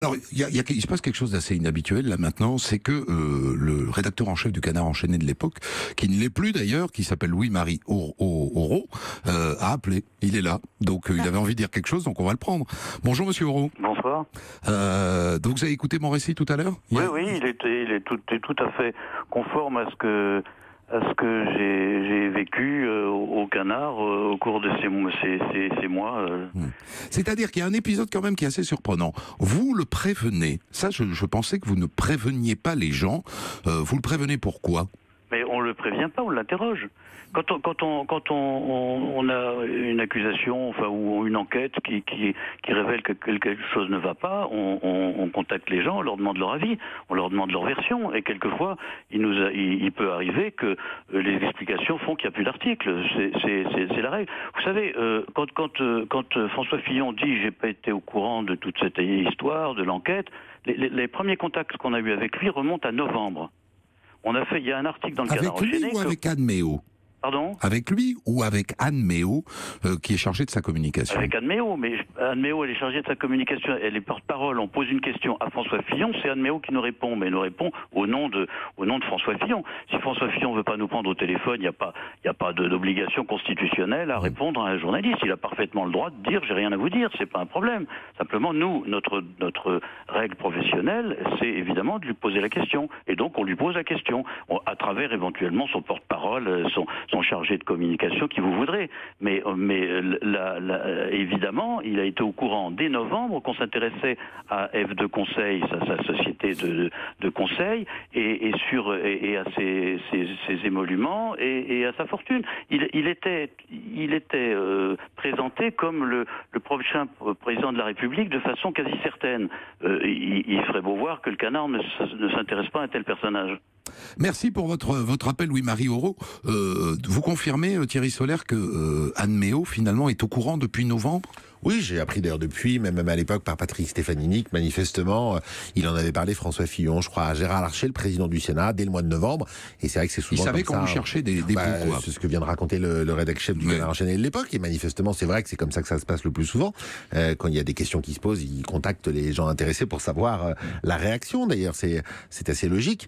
Alors, il se passe quelque chose d'assez inhabituel là maintenant, c'est que le rédacteur en chef du Canard enchaîné de l'époque, qui ne l'est plus d'ailleurs, qui s'appelle Louis-Marie Aurault, a appelé. Il est là, donc il avait envie de dire quelque chose, donc on va le prendre. Bonjour Monsieur Aurault. Bonsoir. Donc vous avez écouté mon récit tout à l'heure? Oui, il est tout à fait conforme à ce que j'ai vécu au Canard au cours de ces mois. C'est-à-dire qu'il y a un épisode quand même qui est assez surprenant. Vous le prévenez. Ça, je pensais que vous ne préveniez pas les gens. Vous le prévenez pourquoi? Mais on le prévient pas, on l'interroge. Quand on a une accusation, enfin, ou une enquête qui révèle que quelque chose ne va pas, on contacte les gens, on leur demande leur avis, on leur demande leur version, et quelquefois il peut arriver que les explications font qu'il n'y a plus d'article. C'est la règle. Vous savez, quand François Fillon dit j'ai pas été au courant de toute cette histoire, de l'enquête, les premiers contacts qu'on a eus avec lui remontent à novembre. Il y a un article dans le Canard enchaîné. Avec lui ou avec Anne Méo? Pardon? Avec lui ou avec Anne Méo, qui est chargée de sa communication? Avec Anne Méo, mais Anne Méo, elle est chargée de sa communication, elle est porte-parole. On pose une question à François Fillon, c'est Anne Méo qui nous répond, mais elle nous répond au nom de François Fillon. Si François Fillon veut pas nous prendre au téléphone, il n'y a pas d'obligation constitutionnelle à répondre à un journaliste. Il a parfaitement le droit de dire j'ai rien à vous dire, c'est pas un problème. Simplement, nous, notre règle professionnelle, c'est évidemment de lui poser la question. Et donc, on lui pose la question, à travers éventuellement son porte-parole, son chargé de communication qui vous voudrez. Mais évidemment, il a été au courant dès novembre qu'on s'intéressait à F2 Conseil, sa société de conseil, et à ses émoluments et à sa fortune. Il était présenté comme le prochain président de la République de façon quasi certaine. Il ferait beau voir que le Canard ne s'intéresse pas à un tel personnage. Merci pour votre appel, Louis-Marie Aurault. Vous confirmez, Thierry Solaire, que Anne Méo, finalement, est au courant depuis novembre? Oui, j'ai appris d'ailleurs depuis, même à l'époque par Patrick Stefanini, que manifestement, il en avait parlé François Fillon, je crois, à Gérard Larcher, le président du Sénat, dès le mois de novembre. Et c'est vrai que c'est souvent il savait comme quand ça, vous cherchez des bouts, quoi. c'est ce que vient de raconter le rédacteur chef du Canard enchaîné de l'époque. Et manifestement, c'est vrai que c'est comme ça que ça se passe le plus souvent. Quand il y a des questions qui se posent, il contacte les gens intéressés pour savoir la réaction. D'ailleurs, c'est assez logique.